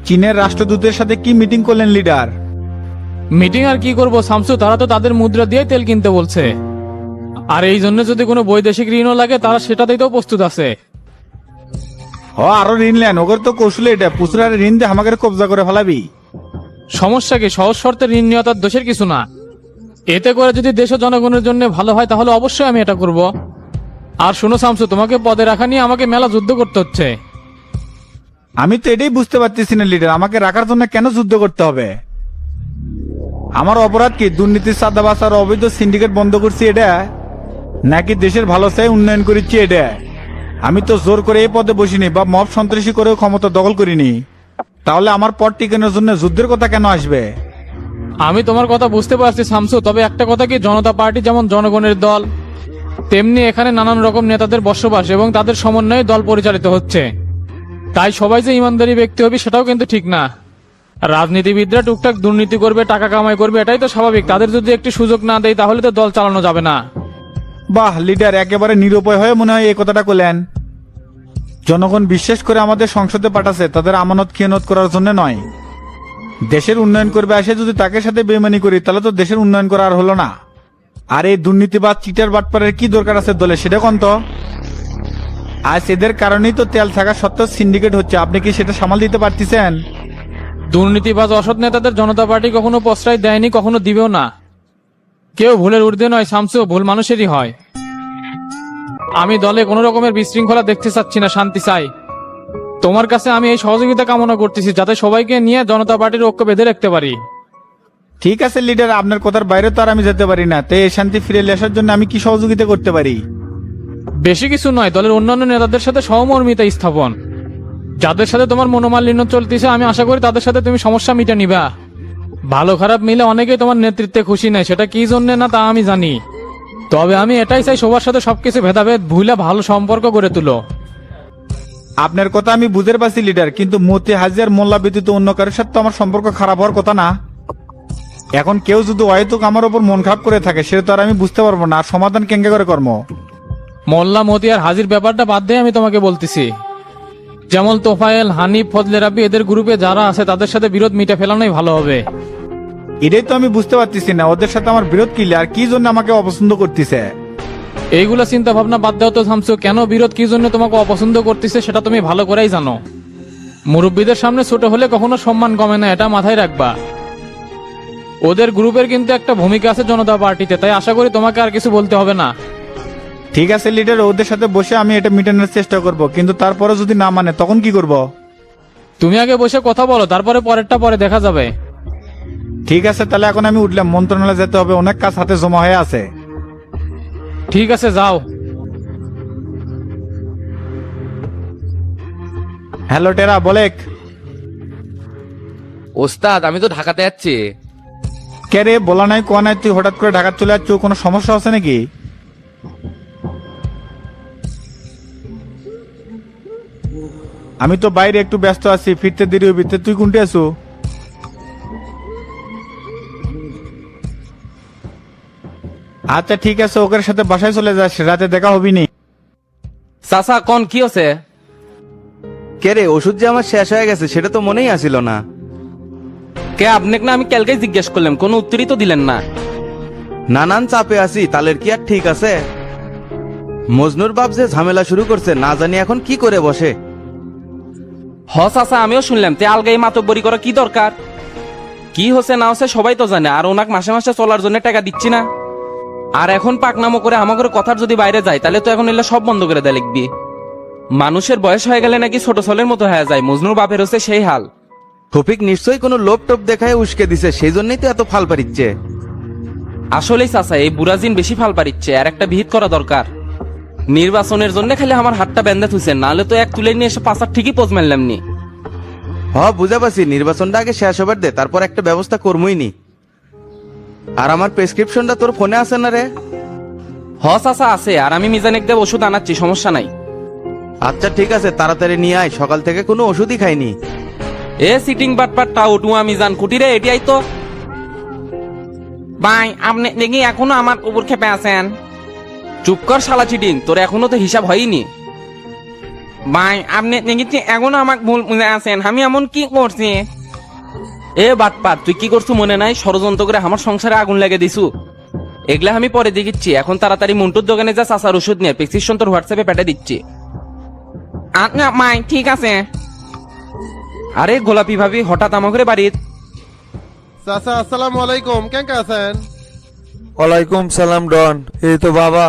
চীনের রাষ্ট্রদূতের সাথে কি মিটিং করলেন লিডার? মিটিং আর কি করব শামসু, তারা তো তাদের মুদ্রা দিয়ে তেল কিনতে বলছে। আর এই জন্য যদি কোনো বৈদেশিক ঋণও লাগে তারা সেটাতেই তো প্রস্তুত আছে। আরো ঋণ নেন, ওগর তো কৌশলে এটা পুচুরার ঋণ দিয়ে আমাকে কবজা করে ফেলাবি। সমস্যা কি? সহজ শর্তে ঋণ নেওয়া তার দোষের কিছু না। এতে করে যদি দেশ ও জনগণের জন্য ভালো হয় তাহলে অবশ্যই আমি এটা করব। আর শোনো শামসু, তোমাকে পদে রাখা নিয়ে আমাকে মেলা যুদ্ধ করতে হচ্ছে। আমি তো এটাই বুঝতে পারতেছি না লিডার, আমাকে রাখার জন্য কেন যুদ্ধ করতে হবে? আমার অপরাধ কি? দুর্নীতির চাঁদাবাজ আর অবৈধ সিন্ডিকেট বন্ধ করছি এটা, নাকি দেশের ভালো চাই উন্নয়ন করেছি এটা? আমি তো জোর করে এই পদে বসিনি বা মব সন্ত্রাসী করেও ক্ষমতা দখল করিনি। তাহলে আমার পদ টিকানোর জন্য যুদ্ধের কথা কেন আসবে? আমি তোমার কথা বুঝতে পারছি শামসু, তবে একটা কথা কি, জনতা পার্টি যেমন জনগণের দল, তেমনি এখানে নানান রকম নেতাদের বসবাস এবং তাদের সমন্বয়ে দল পরিচালিত হচ্ছে। তাই সবাই যে ইমানদারি ব্যক্তি হবে সেটাও কিন্তু ঠিক না। রাজনীতিবিদরা টুকটাক দুর্নীতি করবে, টাকা কামাই করবে, এটাই তো স্বাভাবিক। তাদের যদি একটি সুযোগ না দেয় তাহলে তো দল চালানো যাবে না। বাহ লিডার, একেবারে নিরুপায় হয়ে মনে হয় এই কথাটা বললেন। জনগণ বিশ্বাস করে আমাদের সংসদে পাঠাচ্ছে তাদের আমানত খিয়ানত করার জন্য নয়, দেশের উন্নয়ন করবে। আসে যদি তাকে সাথে বেইমানি করি তাহলে তো দেশের উন্নয়ন করা আর হলো না। আর এই দুর্নীতিবাদ চিটার বাটপারের কি দরকার আছে দলে, সেটা কোন তো? আজ এদের কারণেই তো তেল থাকা সত্ত্বেও সিন্ডিকেট হচ্ছে। আপনি কি সেটা সামাল দিতে পারতেছেন? দুর্নীতিবাজ অসৎ নেতাদের জনতা পার্টি কখনো প্রশ্রয় দেয়নি, কখনো দিবেও না। কেউ ভুলের ঊর্ধ্বে নয় শামসু, ভুল মানুষেরই হয়। আমি দলে কোনো রকমের বিশৃঙ্খলা দেখতে চাচ্ছি না, শান্তি চাই। তোমার কাছে আমি এই সহযোগিতা কামনা করতেছি যাতে সবাইকে নিয়ে জনতা পার্টির ঐক্য বেঁধে রাখতে পারি। ঠিক আছে লিডার, আপনার কথার বাইরে তো আর আমি যেতে পারি না। তাই এই শান্তি ফিরে আসার জন্য আমি কি সহযোগিতা করতে পারি? বেশি কিছু নয়, দলের অন্যান্য নেতাদের সাথে সহমর্মিতা স্থাপন। যাদের সাথে তোমার মনোমালিন্য চলতেছে আমি আশা করি তাদের সাথে তুমি সমস্যা মিটে নিবা। ভালো খারাপ মিলে অনেকেই তোমার নেতৃত্বে খুশি নেই, সেটা কি জন্য না তা আমি জানি। তবে আমি এটাই চাই সবার সাথে সবকিছু ভেদাভেদ ভুলে ভালো সম্পর্ক গড়ে তুলো। আপনার কথা আমি বুঝতে পারছি লিডার, কিন্তু মতি হাজির মোল্লা ব্যতীত অন্য কারোর সাথে তো আমার সম্পর্ক খারাপ হওয়ার কথা না। এখন কেউ যদি হয়তো আমার ওপর মন খারাপ করে থাকে সেটা তো আর আমি বুঝতে পারবো না। আর সমাধান কেঙ্গে করে কর্ম? মোল্লা মতি আর হাজির ব্যাপারটা বাদ দিয়ে আমি তোমাকে বলতেছি, যেমন তোফায়েল, হানিফ, ফজলে রাব্বি এদের গ্রুপে যারা আছে তাদের সাথে বিরোধ মিটে ফেলানোই ভালো হবে। এটাই তো আমি বুঝতে পারতেছি না, ওদের সাথে আমার বিরোধ কি আর কি জন্য আমাকে অপছন্দ করতেছে? এইগুলা চিন্তা ভাবনা বাদ দাও তো শামসু, কেন বিরোধ কি জন্য তোমাকে অপছন্দ করতেছে সেটা তুমি ভালো করেই জানো। মুরব্বীদের সামনে ছোট হলে কখনো সম্মান কমে না, এটা মাথায় রাখবা। ওদের গ্রুপের কিন্তু একটা ভূমিকা আছে জনতা পার্টিতে, তাই আশা করি তোমাকে আর কিছু বলতে হবে না। ঠিক আছে লিডার, ওদের সাথে বসে আমি এটা মিটানোর চেষ্টা করব, কিন্তু তারপরে যদি না মানে তখন কি করব? তুমি আগে বসে কথা বলো, তারপরে পরেরটা পরে দেখা যাবে। ঠিক আছে, তাহলে এখন আমি উঠলাম, মন্ত্রণালয়ে যেতে হবে, অনেক কাজ হাতে জমা হয়ে আছে। ঠিক আছে, যাও। হ্যালো টেরা, বলেক। ওস্তাদ আমি তো ঢাকাতে যাচ্ছি। কে রে, বলা নাই কোয়া নাই, তুই হঠাৎ করে ঢাকা চলে যাচ্ছ, কোনো সমস্যা আছে নাকি? আমি তো বাইরে একটু ব্যস্ত আছি, ফিরতে দেরি হইবি। তুই কোনটি আছো? আচ্ছা ঠিক আছে, ওদের সাথে বাসায় চলে যাস, রাতে দেখা হবি নি। চাচা কোন কি আছে? কে রে, ওষুধ যে আমার শেষ হয়ে গেছে সেটা তো মনেই আসিল না। কে আপনাকে না আমি কালকেই জিজ্ঞেস করলাম, কোনো উত্তরই তো দিলেন না। নানান চাপে আছি, তালের কি আর ঠিক আছে? মজনুর বাপ যে ঝামেলা শুরু করছে না জানি এখন কি করে বসে। হ চাচা আমিও শুনলাম, তে আলগাই মাতব্বরি করা কি দরকার? কি হচ্ছে না হচ্ছে সবাই তো জানে, আর ওনাকে মাসে মাসে চলার জন্য টাকা দিচ্ছি না। আর এখন পাকনামো করে আমাকে কথার যদি বাইরে যায় তাহলে তো এখন এলে সব বন্ধ করে দেয় লিখবি। মানুষের বয়স হয়ে গেলে নাকি ছোট ছেলের মতো হয়ে যায়, মজনুর বাপের হচ্ছে সেই হাল। টপিক নিশ্চয়ই কোনো লোভ টোপ দেখায় উস্কে দিছে, সেই জন্যই তো এত ফাল পারিচ্ছে। আসলেই চাচা এই বুড়াজিন বেশি ফাল পারিচ্ছে, আর একটা বিহিত করা দরকার। নির্বাচনের জন্য খালি আমার হাতটা বেঁধে থুইছেন, নাহলে তো এক তুলে নিয়ে এসে পাঁচার ঠিকই পোজ মারলামনি। বুঝা পাচ্ছি, নির্বাচনটা আগে শেষ হবার দে, তারপর একটা ব্যবস্থা করবই নি। আর আমার প্রেসক্রিপশনটা তোর ফোনে আছে না রে? হ চাচা আছে, আর আমি মিজানেক দেব ওষুধ আনাচ্ছি, সমস্যা নাই। আচ্ছা ঠিক আছে, তাড়াতাড়ি নিয়ে আয়, সকাল থেকে কোনো ওষুধই খাইনি। এ সিটিং বাটপাটটা ওটুয়া মিজান কুটিরে এটিআই তো। ভাই আপনি দেখি এখনো আমার উপর খেপে আছেন। চুপ কর শালা চিটিং, তোর এখনো তো হিসাব হয়নি। ভাই আপনি দেখেছি এখনো আমাকে ভুল বুঝে আছেন, আমি এমন কি করছি? এ বাটপাত, তুই কি করছু মনে নাই? ষড়যন্ত্র করে আমার সংসারে আগুন লাগিয়ে দিছু। এগুলা আমি পরে দেখিচ্ছি, এখন তাড়াতাড়ি মন্টুর দোকানে যা চাচার ওষুধ নিয়ে প্রেসক্রিপশন তোর হোয়াটসঅ্যাপে পেটে দিচ্ছি। আচ্ছা মাই ঠিক আছে। আরে গোলাপি ভাবি হঠাৎ আমাকে বাড়ির। চাচা আসসালামু আলাইকুম, কেমন আছেন? ওয়ালাইকুম সালাম ডন। এই তো বাবা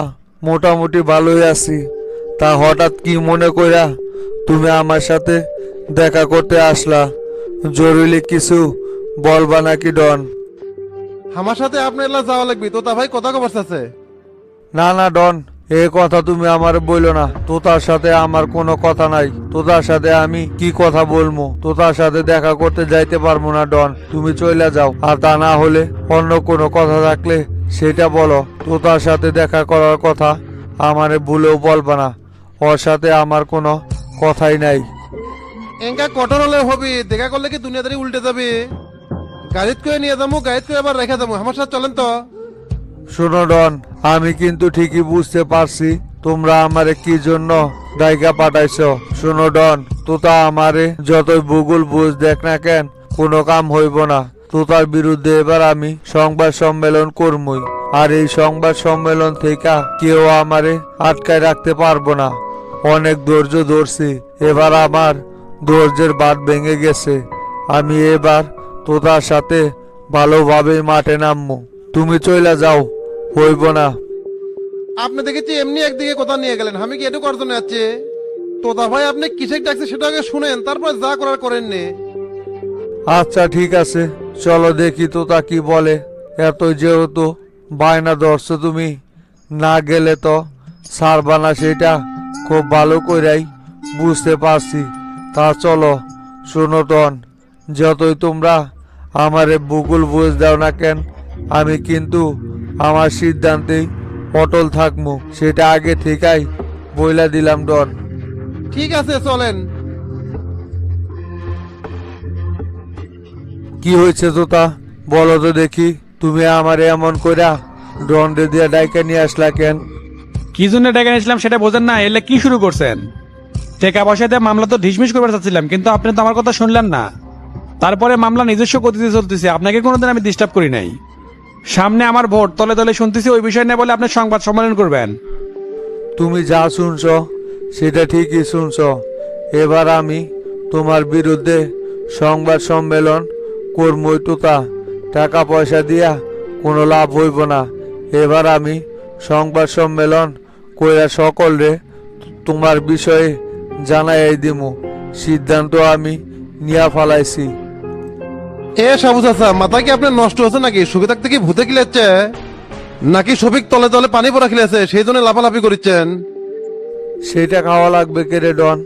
মোটামুটি ভালোই আছি। তা হঠাৎ কি মনে কইরা তুমি আমার সাথে দেখা করতে আসলা? জরুরি কিছু বলবা নাকি ডন? আমার সাথে আপনার এলা যাওয়া লাগবে, তোতা ভাই কথা খবর আছে? না না ডন, এ কথা তুমি আমার বইলো না। তোতার সাথে আমার কোনো কথা নাই। তোতার সাথে আমি কি কথা বলবো? তোতার সাথে দেখা করতে যাইতে পারবো না ডন, তুমি চলে যাও। আর তা না হলে অন্য কোনো কথা থাকলে সেটা বলো। তোতার সাথে দেখা করার কথা আমারে ভুলেও বলবা না। ওর সাথে আমার কোনো কথাই নাই। এঙ্কা কঠোর হলে হবি, দেখা করলে কি দুনিয়াদারি উল্টে যাবে। গাড়িত করে নিয়ে যাবো, গাড়িত করে আবার রেখে যাবো, আমার সাথে চলেন তো। শোনো ডন, আমি কিন্তু ঠিকই বুঝতে পারছি তোমরা আমারে কি জন্য ডাইকা পাঠাইছো। শোনো ডন, তোতা আমারে যতই ভূগোল বুঝ দেখ না কেন, কোনো কাম হইব না। তোতার বিরুদ্ধে এবার আমি সংবাদ সম্মেলন করবই। আর এই সংবাদ সম্মেলন থেকে কেউ আমারে আটকায় রাখতে পারবো না। অনেক ধৈর্য ধরছি, এবার আমার ধৈর্যের বাঁধ ভেঙে গেছে। আমি এবার তোতার সাথে ভালোভাবে মাঠে নামবো। তুমি চইলা যাও, হইব না। আপনি দেখেছি এমনি একদিকে কথা নিয়ে গেলেন, আমি কি এটুকু অর্জন যাচ্ছে? তোতা ভাই আপনি কিসে ডাকছে সেটা আগে শুনেন, তারপর যা করার করেন নে। আচ্ছা ঠিক আছে, চলো দেখি তোতা কি বলে। এত যেহেতু বায়না ধরছো তুমি, না গেলে তো ছাড়বা না, সেটা খুব ভালো করেই বুঝতে পারছি। তা চলো। শোনো টন, যতই তোমরা আমারে ভূগোল বুঝ দাও না কেন, আমি কিন্তু আমার সিদ্ধান্তেই অটল থাকবো। সেটা আগে থেকেই বইলা দিলাম ডন। ঠিক আছে চলেন। কি হয়েছে তোতা, বলো তো দেখি। তুমি আমারে এমন কইরা ডন্ডে দিয়া ডাইকা নিয়ে আসলা কেন? কি জন্য ডেকে নিয়েছিলাম সেটা বোঝেন না? এলে কি শুরু করছেন? টাকা পয়সা দিয়ে মামলা তো ঢিসমিস করতে চাচ্ছিলাম, কিন্তু আপনি তো আমার কথা শুনলেন না। তারপরে মামলা নিজস্ব গতিতে চলতেছে, আপনাকে কোনোদিন আমি ডিস্টার্ব করি নাই। সামনে আমার ভোট, তলে তলে শুনতেছি ওই বিষয় নিয়ে বলে আপনি সংবাদ সম্মেলন করবেন। তুমি যা শুনছ সেটা ঠিকই শুনছ। এবার আমি তোমার বিরুদ্ধে সংবাদ সম্মেলন করবই তোতা। টাকা পয়সা দিয়া কোনো লাভ হইব না। এবার আমি সংবাদ সম্মেলন কইরা সকলরে তোমার বিষয়ে জানাই দিমু। সিদ্ধান্ত আমি নিয়া ফালাইছি। এ সাবু চাচা, মাথা কি আপনার নষ্ট হচ্ছে নাকি? সুখে থাকতে কি ভূতে কিলেচ্ছে নাকি? সবিক তলে তলে পানি পড়া খিলেছে, সেই জন্য লাফালাফি করিচ্ছেন? সেটা খাওয়া লাগবে কেরে ডন?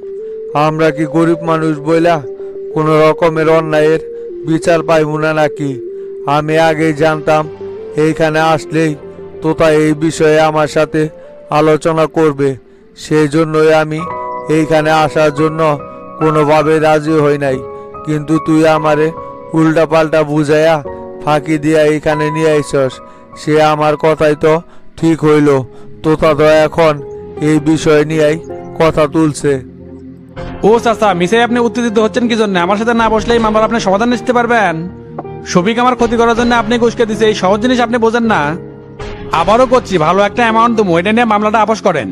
আমরা কি গরিব মানুষ বইলা কোনো রকমের অন্যায়ের বিচার পাইব না নাকি? আমি আগেই জানতাম এইখানে আসলেই তোতা এই বিষয়ে আমার সাথে আলোচনা করবে। সেই জন্যই আমি এইখানে আসার জন্য কোনোভাবে রাজি হই নাই। কিন্তু তুই আমারে উল্টা পাল্টা বুঝাইয়া ফাঁকি দিয়া এইখানে নিয়ে আইসস। সে আমার কথাই তো ঠিক হইল। তোতা তো এখন এই বিষয় নিয়েই কথা তুলছে। ও চাচা, মিসাই আপনি উত্তেজিত হচ্ছেন কি জন্য? আমার সাথে না বসলেই মামলার আপনি সমাধান নিতে পারবেন। সবিক আমার ক্ষতি করার জন্য আপনি ঘুষকে দিছে, এই সহজ জিনিস আপনি বোঝেন না। আবারও করছি, ভালো একটা অ্যামাউন্ট দেবো, এটা নিয়ে মামলাটা আপোষ করেন।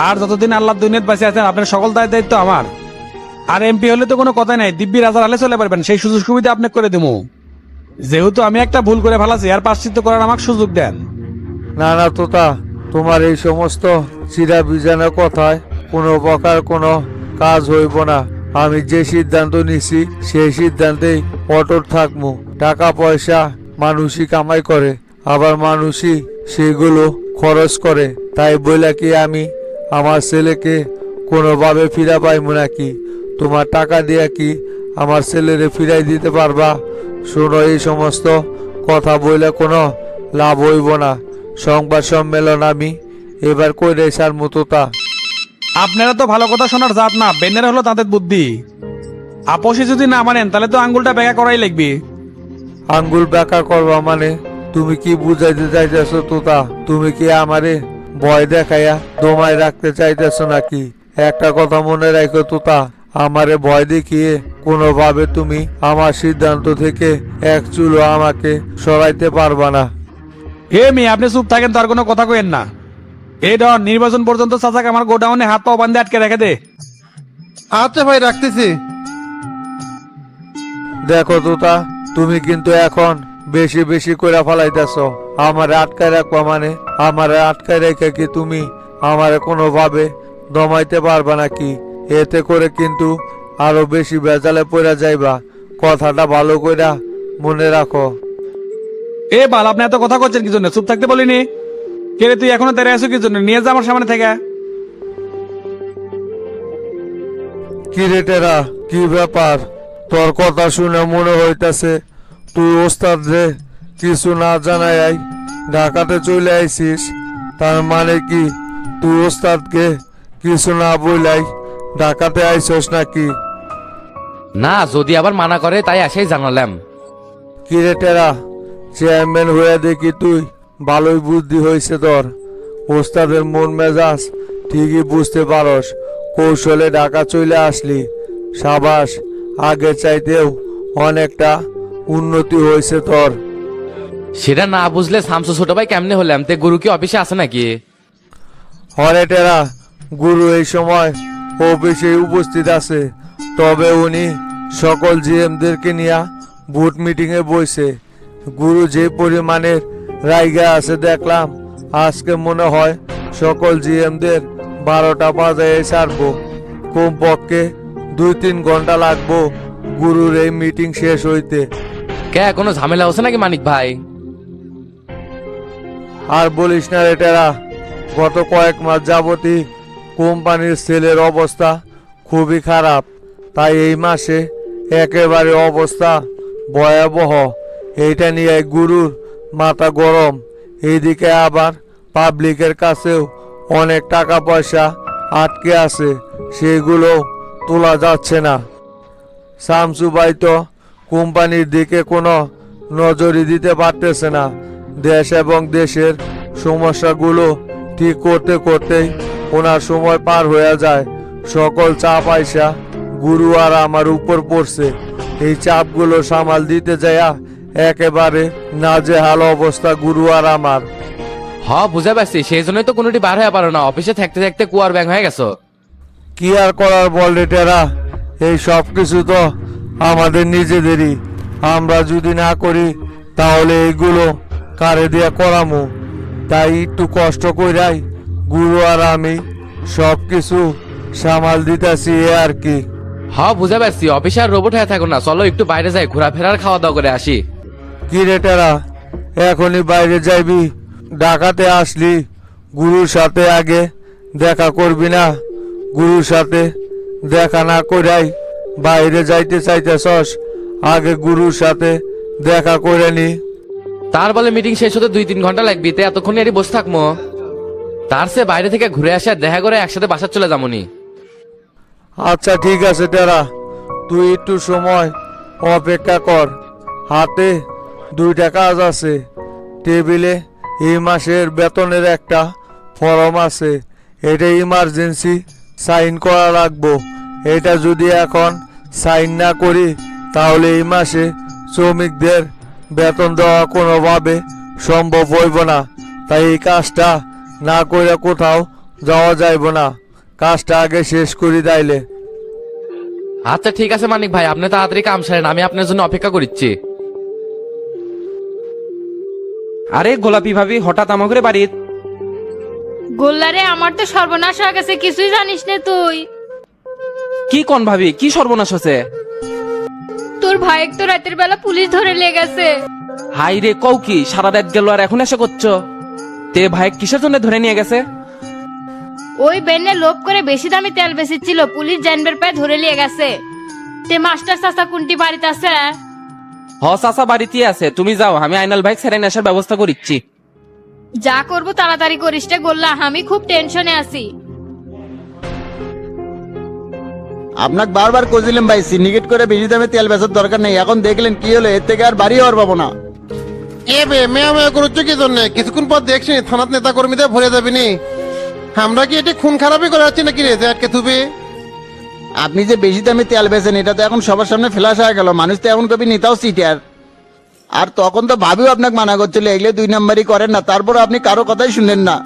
আর যতদিন আল্লাহ দুনিয়াত বাঁচে আছেন আপনার সকল দায়িত্ব আমার। আর এমপি হলে তো কোনো কথাই নাই, দিব্যি রাজার আলে চলে পারবেন, সেই সুযোগ সুবিধা আপনাকে করে দেবো। যেহেতু আমি একটা ভুল করে ফেলাছি, আর প্রায়শ্চিত্ত করার আমাকে সুযোগ দেন। না না তোতা, তোমার এই সমস্ত চিরা বিজানের কথায় কোনো প্রকার কোনো কাজ হইব না। আমি যে সিদ্ধান্ত নিছি সেই সিদ্ধান্তেই অটল থাকবো। টাকা পয়সা মানুষই কামাই করে, আবার মানুষই সেগুলো খরচ করে। তাই বইলা কি আমি আমার ছেলেকে কোনোভাবে ফিরা পাইবো নাকি? তোমার টাকা দিয়া কি আমার ছেলেরে ফিরাই দিতে পারবা? শোনো, এই সমস্ত কথা বইলে কোনো লাভ হইব না। সংবাদ সম্মেলন আমি এবার কইরে সার মতোতা। আপনারা তো ভালো কথা শোনার জাত না, বেনের হলো তাদের বুদ্ধি। আপোষে যদি না মানেন তাহলে তো আঙ্গুলটা বেঁকা করাই লাগবে। আঙ্গুল বেঁকা করবা মানে? তুমি কি বুঝাইতে চাইতেছো তোতা? তুমি কি আমারে ভয় দেখাইয়া দমায় রাখতে চাইতেছো নাকি? একটা কথা মনে রাখো তোতা, আমারে ভয় দেখিয়ে কোনোভাবে তুমি আমার সিদ্ধান্ত থেকে এক চুলও আমাকে সরাইতে পারবা না। এ মেয়ে আপনি চুপ থাকেন, তার কোনো কথা কইেন না। এই ডন, নির্বাচন পর্যন্ত চাচাকে আমার গোডাউনে হাত পা বান্ধে আটকে রেখে দে। আচ্ছা ভাই, রাখতেছি। দেখো তোতা, তুমি কিন্তু এখন বেশি বেশি করে ফেলাইতেছ। আমারে আটকায় রাখবা মানে আমারে আটকায় রেখে কি তুমি আমারে কোনোভাবে দমাইতে পারবা নাকি? এতে করে কিন্তু আরো বেশি বেজালে পড়ে যাইবা, কথাটা ভালো কইরা মনে রাখো। এ বাল, আপনি এত কথা করছেন কি জন্য? চুপ থাকতে বলিনি? কে রে, তুই এখনো তেরে আছো কি জন্য? নিয়ে যা আমার সামনে থেকে। কি রে টেরা, কি ব্যাপার? তোর কথা শুনে মনে হইতাছে তুই ওস্তাদ রে কিছু না জানাই ঢাকাতে চলে আইছিস। তার মানে কি তুই ওস্তাদকে কিছু না বইলাই ঢাকাতে আইছস নাকি? না, যদি আবার মানা করে তাই এসেই জানালাম। কি রে টেরা, চেয়ারম্যান হয়ে দেখি তুই ভালোই বুদ্ধি হয়েছে তোর। ওস্তাদের মন মেজাজ ঠিকই বুঝতে পারস, কৌশলে ঢাকা চলে আসলি। সাবাস, আগে চাইতেও অনেকটা উন্নতি হয়েছে তোর। সেটা না বুঝলে শামসু ছোট ভাই কেমনে হলাম? তে গুরু কি অফিসে আছে নাকি? হরে টেরা, গুরু এই সময় অফিসে উপস্থিত আছে, তবে উনি সকল জিএমদেরকে নিয়ে বুট মিটিং এ বসে। গুরু যে পরিমাণের রাইগা আছে দেখলাম, আজকে মনে হয় সকল জিএমদের 12টা বাজায় ছাড়বো। কমপক্ষে 2-3 ঘন্টা লাগবো গুরুর এই মিটিং শেষ হইতে। কে, কোনো ঝামেলা হচ্ছে নাকি মানিক ভাই? আর বলিস না রে টেরা, গত কয়েক মাস যাবতই কোম্পানির সেলের অবস্থা খুবই খারাপ, তাই এই মাসে একেবারে অবস্থা ভয়াবহ। এইটা নিয়ে গুরুর মাথা গরম। এইদিকে আবার পাবলিকের কাছেও অনেক টাকা পয়সা আটকে আছে, সেগুলো তোলা যাচ্ছে না। শামসু ভাই তো কোম্পানির দিকে কোনো নজরই দিতে পারতেছে না। দেশ এবং দেশের সমস্যাগুলো ঠিক করতে করতেই ওনার সময় পার হয়ে যায়। সকল চাপ আইসা গুরু আর আমার উপর পড়ছে। এই চাপগুলো সামাল দিতে যায়া একেবারে নাজেহাল অবস্থা গুরু আর আমার। বুঝে পারছি, সেই জন্যই তো কোনোটি বার হয়ে পারো না। অফিসে থাকতে থাকতে কুয়ার ব্যাং হয়ে গেছো। কি আর করার বল রে টেরা, এই সব কিছু তো আমাদের নিজেদেরই। আমরা যদি না করি তাহলে এইগুলো কারে দিয়া করামু। তাই একটু কষ্ট কইরাই গুরু আর আমি সব কিছু সামাল দিতেছি, এ আর কি। বুঝে পারছি, অফিসে আর রোবট হয়ে থাকো না। চলো একটু বাইরে যাই, ঘোরাফেরার খাওয়া দাওয়া করে আসি। কি রে টেরা, এখনই বাইরে যাইবি? ঢাকাতে আসলি গুরুর সাথে আগে দেখা করবি না? গুরুর সাথে দেখা না করাই বাইরে যাইতে চাইতেছস? আগে গুরুর সাথে দেখা করে নি। তার বলে মিটিং শেষ হতে 2-3 ঘন্টা লাগবে, তে এতক্ষণ এরই বসে থাকবো। তার সে বাইরে থেকে ঘুরে আসে আর দেখা করে একসাথে বাসা চলে যাবনি। আচ্ছা ঠিক আছে টেরা, তুই একটু সময় অপেক্ষা কর। হাতে 2টা কাজ আছে। টেবিলে এই মাসের বেতনের একটা ফর্ম আছে, এটা ইমার্জেন্সি সাইন করা লাগবো। এটা যদি এখন সাইন না করি তাহলে এই মাসে শ্রমিকদের বেতন দেওয়া কোনোভাবে সম্ভব হইব না। তাই এই কাজটা না করে কোথাও যাওয়া যাইব না। কাজটা আগে শেষ করি তাইলে। আচ্ছা ঠিক আছে মানিক ভাই, আপনি তাড়াতাড়ি কাম সারেন, আমি আপনার জন্য অপেক্ষা করছি। আরে গোলাপি ভাবি, হঠাৎ আমাকে বাড়ির? গোল্লারে, আমার তো সর্বনাশ হয়ে গেছে, কিছুই জানিস না তুই। কি কোন ভাবি, কি সর্বনাশ হচ্ছে? তোর ভাই তো রাতের বেলা পুলিশ ধরে নিয়ে গেছে। হাই রে, কও কি? সারা রাত গেল আর এখন এসে করছো? তে ভাই কিসের জন্য ধরে নিয়ে গেছে? ওই বেনে লোভ করে বেশি দামি তেল বেচেছিল, পুলিশ জানবার পায় ধরে নিয়ে গেছে। তে মাস্টার চাচা কোনটি বাড়িতে আছে? চাচা বাড়িতে আছে, তুমি যাও, আমি আইনাল ভাই ছেড়ে আসার ব্যবস্থা করিচ্ছি। যা করবো তাড়াতাড়ি করিস রে গোল্লা, আমি খুব টেনশনে আছি। আপনাকে বারবার কইছিলাম ভাই, সিন্ডিকেট করে বেশি দামে তেল বেচার দরকার নেই। এখন দেখলেন কি হলো, এর থেকে আর বাড়ি হওয়ার পাবো না। এ বে মেয়া মেয়া করছো কি জন্য? কিছুক্ষণ পর দেখছি থানার নেতা কর্মীদের ভরে যাবি নি। আমরা কি এটি খুন খারাপই করে যাচ্ছি নাকি রে যে আটকে থুবে? আপনি যে বেশি দামে তেল বেচেন এটা তো এখন সবার সামনে ফ্ল্যাশ হয়ে গেল, মানুষ তো এখন কবি নেতাও সিটার। আর তখন তো ভাবিও আপনাকে মানা করছিল এগুলো 2 নম্বরই করেন না, তারপর আপনি কারো কথাই শুনলেন না।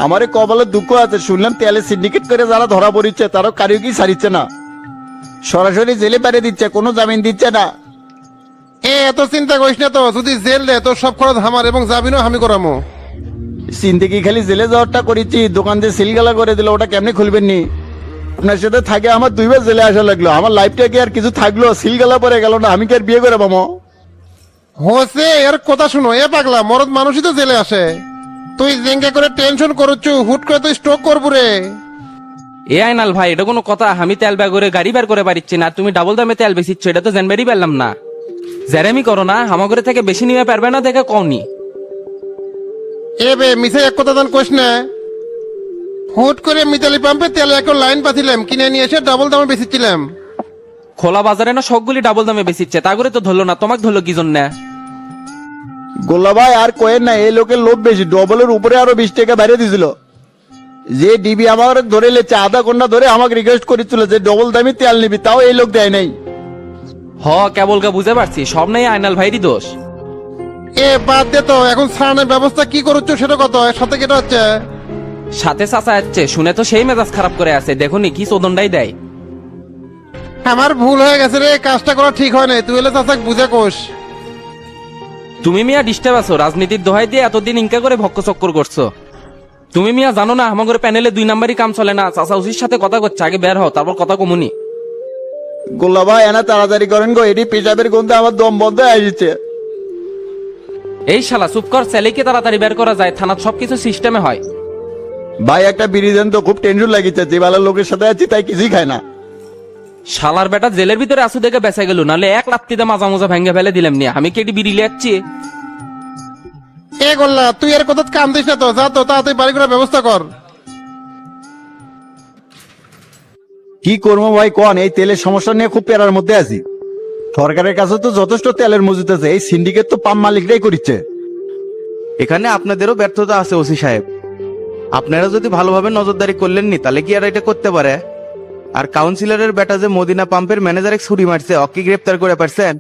আমারে কপালে দুঃখ আছে, শুনলাম তেলে সিন্ডিকেট করে যারা ধরা পড়িচ্ছে তারও কারিও কি ছাড়িচ্ছে না, সরাসরি জেলে পাঠিয়ে দিচ্ছে, কোনো জামিন দিচ্ছে না। এত চিন্তা করিস না তো, যদি জেল দেয় তোর সব খরচ আমার এবং জামিনও আমি করামো। চিনতে কি খালি জেলে যাওয়ারটা করেছি, দোকান দিয়ে সিলগালা করে দিল, ওটা কেমনি খুলবেন নি? আপনার সাথে থাকে আমার 2 বার জেলে আসা লাগলো, আমার লাইফটা কি আর কিছু থাকলো? সিলগালা পরে গেল না, আমি কি আর বিয়ে করে পাবো? হোসে এর কথা শুনো, এ পাগলা মরদ মানুষই তো জেলে আসে। তুই জেঙ্গা করে টেনশন করছু, হুট করে তুই স্ট্রোক করবো রে। এ আইনাল ভাই, এটা কোনো কথা? আমি তেল ব্যাগ করে গাড়ি বের করে পারিচ্ছি না, তুমি ডাবল দামে তেল বেচিচ্ছ, এটা তো জানবারই পারলাম না। জেরেমি করো না, আমাগরে থেকে বেশি নিয়ে পারবে না দেখে কওনি। এ বে মিছে এক কথা দান কোশ না। হুট করে মিতালি পাম্পে তেলে একটা লাইন পাঠিলাম, কিনে নিয়ে এসে ডাবল দামে বেচেছিলাম। খোলা বাজারে না সবগুলি ডাবল দামে বেচিচ্ছে, তা করে তো ধরলো না, তোমাকে ধরলো কি জন্য? গোল্লা ভাই আর কোয়েন না, এই লোকের লোভ বেশি, ডবলের উপরে আরো 20 টাকা বাইরে দিছিল। যে ডিবি আমার ধরে লেছে, আধা ঘন্টা ধরে আমাকে রিকোয়েস্ট করেছিল যে ডবল দামি তেল নিবি, তাও এই লোক দেয় নাই। কেবল বুঝতে পারছি, সব নাই আইনাল ভাইরই দোষ। এ বাদ দে তো, এখন ছাড়ানোর ব্যবস্থা কি করছো সেটা কত? এর সাথে কেটে হচ্ছে সাথে চাচা যাচ্ছে, শুনে তো সেই মেজাজ খারাপ করে আছে, দেখুনি কি চোদনটাই দেয়। আমার ভুল হয়ে গেছে রে, কাজটা করা ঠিক হয় না, তুই এলে চাচাক বুঝে কোষ। তুমি মিয়া ডিস্টার্ব আছো, রাজনীতির দোহাই দিয়ে এতদিন ইনকা করে ভক্ক চক্কর করছো। তুমি মিয়া জানো না আমাদের প্যানেলে 2 নাম্বারই কাম চলে না, চাচা উচির সাথে কথা করছে, আগে বের হও তারপর কথা কমুনি। গোল্লা ভাই এনা তাড়াতাড়ি করেন গো, এটি পেশাবের গন্ধে আমার দম বন্ধ হয়ে আসছে। এই শালা চুপ কর, ছেলেকে তাড়াতাড়ি বের করা যায়, থানার সবকিছু সিস্টেমে হয়। ভাই একটা বিড়ি দেন তো, খুব টেনশন লাগিছে, যে বেলার লোকের সাথে আছি তাই কিছুই খায় না। শালার বেটা জেলের ভিতরে আসু দেখে বেঁচে গেল, নাহলে 1 লাত্তিতে মাজা মোজা ভেঙে ফেলে দিলাম নিয়ে। আমি কি এটি বিড়ি লিয়াচ্ছি? এ গোল্লা তুই এর কথা কাম দিস না তো, যা তো তাড়াতাড়ি বাড়ি করার ব্যবস্থা কর। কি করবো ভাই কোন, এই তেলের সমস্যা নিয়ে খুব পেরার মধ্যে আছি। সরকারের কাছে তো যথেষ্ট তেলের মজুত আছে, এই সিন্ডিকেট তো পাম্প মালিকরাই করছে। এখানে আপনাদেরও ব্যর্থতা আছে ওসি সাহেব, আপনারা যদি ভালোভাবে নজরদারি করলেন নি তাহলে কি আর এটা করতে পারে? আর কাউন্সিলরের বেটা যে মদিনা পাম্পের ম্যানেজারে ছুরি মারছে, অকি গ্রেপ্তার করে পারছেন?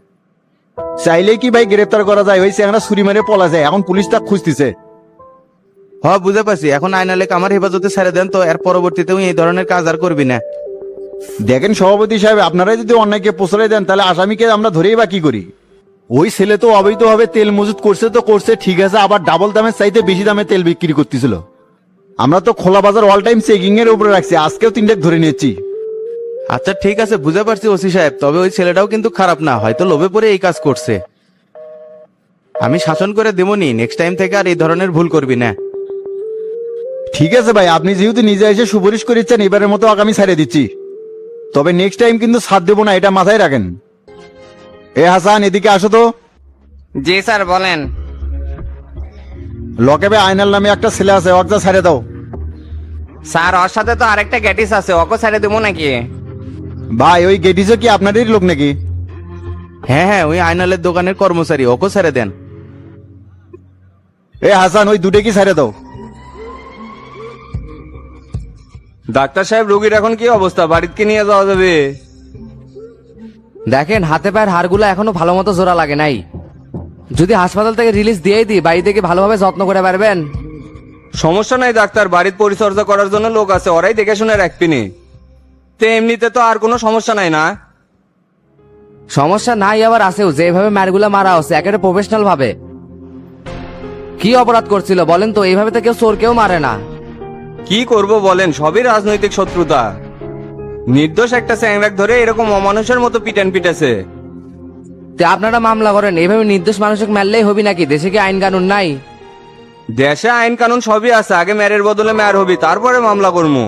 চাইলে কি ভাই গ্রেফতার করা যায়? ওই চেংড়া ছুরি মেরে পলা যায়, এখন পুলিশ তা খুঁজতেছে। বুঝে পাচ্ছি, এখন আইনালেক আমার হেফাজতে ছেড়ে দেন তো, এর পরবর্তীতেও এই ধরনের কাজ আর করবি না। দেখেন সভাপতি সাহেব, আপনারাই যদি অন্যায়কে প্রশ্রয় দেন তাহলে আসামিকে আমরা ধরেই বা কি করি? ওই ছেলে তো অবৈধভাবে তেল মজুত করছে তো করছে ঠিক আছে, আবার ডাবল দামের চাইতে বেশি দামে তেল বিক্রি করতেছিল। আমরা তো খোলা বাজার অল টাইম চেকিং এর উপরে রাখছি, আজকেও 3টা ধরে নিয়েছি। আচ্ছা ঠিক আছে, বুঝে পারছি ওসি সাহেব, তবে ওই ছেলেটাও কিন্তু খারাপ না, হয়তো লোভে পড়ে এই কাজ করছে। আমি শাসন করে দেবনি, নেক্সট টাইম থেকে আর এই ধরনের ভুল করবি না। ঠিক আছে ভাই, আপনি যেহেতু নিজে এসে সুপারিশ করেছেন, এবারের মতো আগামী ছাড়ে দিচ্ছি, তবে নেক্সট টাইম কিন্তু ছাড় দেবো না, এটা মাথায় রাখেন। এ হাসান এদিকে আসো তো। জি স্যার বলেন। লকেবে আয়নাল নামে একটা ছেলে আছে, ওকে ছেড়ে দাও। স্যার ওর সাথে তো আরেকটা গ্যাটিস আছে, ওকে ছেড়ে দেবো নাকি? ভাই ওই গেটিসও কি আপনাদেরই লোক নাকি? হ্যাঁ, ওই আইনালের দোকানের কর্মচারী, ওকে ছেড়ে দেন। এ হাসান ওই দুটো কি ছেড়ে দাও। ডাক্তার সাহেব, রোগীর এখন কি অবস্থা? বাড়িতে নিয়ে যাওয়া যাবে? দেখেন হাতে পায়ের হাড়গুলো এখনো ভালো মতো জোড়া লাগে নাই, যদি হাসপাতাল থেকে রিলিজ দিয়েই দিই বাড়ি থেকে ভালোভাবে যত্ন করে পারবেন। সমস্যা নাই ডাক্তার, বাড়ির পরিচর্যা করার জন্য লোক আছে, ওরাই দেখে শুনে রাখবিনি। তো এমনিতে তো আর কোনো সমস্যা নাই না? সমস্যা নাই আবার আছেও, যেভাবে মারগুলা মারা হচ্ছে একেবারে প্রফেশনাল ভাবে। কি অপরাধ করছিল বলেন তো? এইভাবে তো কেউ চোর কেউ মারে না। কি করব বলেন, সবই রাজনৈতিক শত্রুতা। নির্দোষ একটা চ্যাংরাক ধরে এরকম অমানুষের মতো পিটান পিটেছে। তে আপনারা মামলা করেন, এইভাবে নির্দোষ মানুষকে মারলেই হবি নাকি? দেশে কি আইন কানুন নাই? দেশে আইন কানুন সবই আছে, আগে ম্যারের বদলে ম্যার হবি, তারপরে মামলা করবো।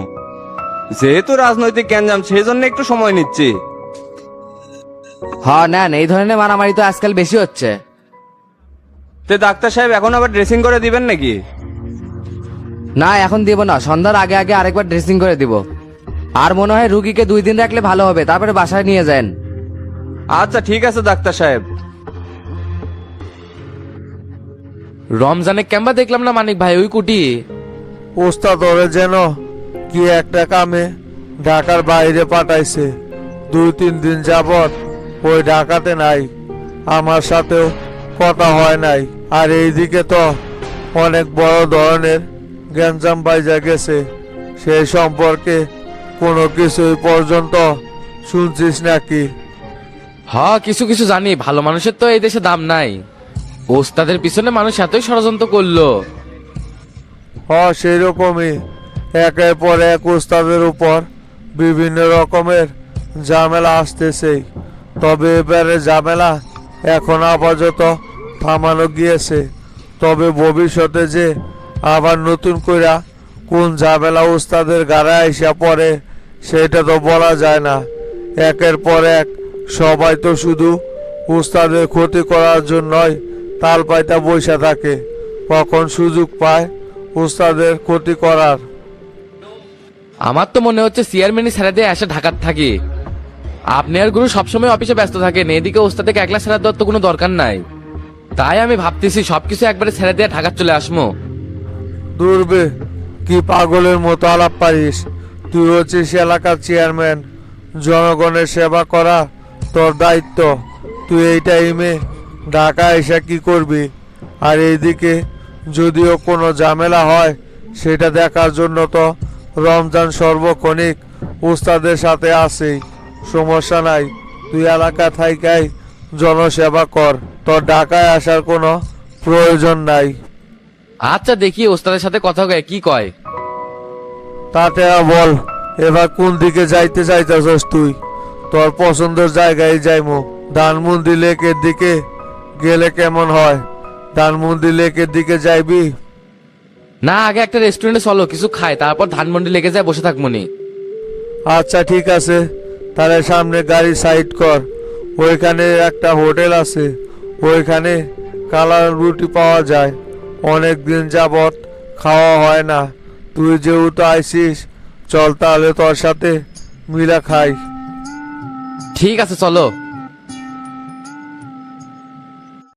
যেহেতু রাজনৈতিক গ্যাঞ্জাম সেই জন্য একটু সময় নিচ্ছি। হ্যাঁ নেন, এই ধরনের মারামারি তো আজকাল বেশি হচ্ছে। তো ডাক্তার সাহেব এখন আবার ড্রেসিং করে দিবেন নাকি? না এখন দিব না, সন্ধ্যার আগে আগে আরেকবার ড্রেসিং করে দিব। আর মনে হয় রুগীকে 2 দিন রাখলে ভালো হবে, তারপরে বাসায় নিয়ে যান। আচ্ছা ঠিক আছে ডাক্তার সাহেব। রমজানে কেমবা দেখলাম না মানিক ভাই ওই কুটি? ওস্তাদ ওরে যেন কি একটা কামে ঢাকার বাইরে পাঠাইছে। 2-3 দিন যাবত ওই ঢাকাতে নাই, আমার সাথেও কথা হয় নাই। আর এইদিকে তো অনেক বড় ধরনের গ্যাঞ্জাম বাইজা গেছে, সেই সম্পর্কে কোনো কিছুই পর্যন্ত শুনছিস নাকি? কিছু কিছু জানি, ভালো মানুষের তো এই দেশে দাম নাই। ওস্তাদের পিছনে মানুষ এতই ষড়যন্ত্র করলো। সেই রকমই একের পর এক ওস্তাদের উপর বিভিন্ন রকমের ঝামেলা আসতেছে। তবে এবারে ঝামেলা এখন আপাতত থামানো গিয়েছে, তবে ভবিষ্যতে যে আবার নতুন কইরা কোন ঝামেলা ওস্তাদের গাড়ে আইসা পড়ে সেটা তো বলা যায় না। একের পর এক সবাই তো শুধু ওস্তাদের ক্ষতি করার জন্যই তাল পাইতা বসে থাকে, কখন সুযোগ পায় ওস্তাদের ক্ষতি করার। আমার তো মনে হচ্ছে চেয়ারম্যানই ছেড়ে দিয়ে এসে ঢাকার থাকি। আপনি আর গুরু সবসময় অফিসে ব্যস্ত থাকেন, এদিকে ওস্তাদকে একলা ছেড়ে দেওয়ার তো কোনো দরকার নাই। তাই আমি ভাবতেছি সবকিছু একবারে ছেড়ে দিয়ে ঢাকা চলে আসবো। দূরবে কি পাগলের মতো আলাপ পারিস? তুই হচ্ছিস এলাকার চেয়ারম্যান, জনগণের সেবা করা তোর দায়িত্ব। তুই এই টাইমে ঢাকা এসে কি করবি? আর এইদিকে যদিও কোনো ঝামেলা হয় সেটা দেখার জন্য তো রমজান সর্বক্ষণিক উস্তাদের সাথে আছেই। সমস্যা নাই, তুই এলাকা থাইকাই জনসেবা কর, তোর ঢাকায় আসার কোনো প্রয়োজন নাই। আচ্ছা দেখি ওস্তাদের সাথে কথা কয় কি কয়। তাতে বল এবার কোন দিকে যাইতে চাইতেছস তুই? তোর পছন্দের জায়গায় যাইমু। ধানমন্ডি লেকের দিকে গেলে কেমন হয়? ধানমন্ডি লেকের দিকে যাইবি? না, আগে একটা রেস্টুরেন্টে চলো, কিছু খাই, তারপর ধানমন্ডি লেগে যায় বসে থাকবনি। আচ্ছা ঠিক আছে, তাহলে সামনে গাড়ি সাইড কর। ওইখানে একটা হোটেল আছে, ওইখানে কালার রুটি পাওয়া যায়। অনেক দিন যাবত খাওয়া হয় না। তুই যেহেতু আইসিস, চল তাহলে তোর সাথে মিলা খাই। ঠিক আছে চলো।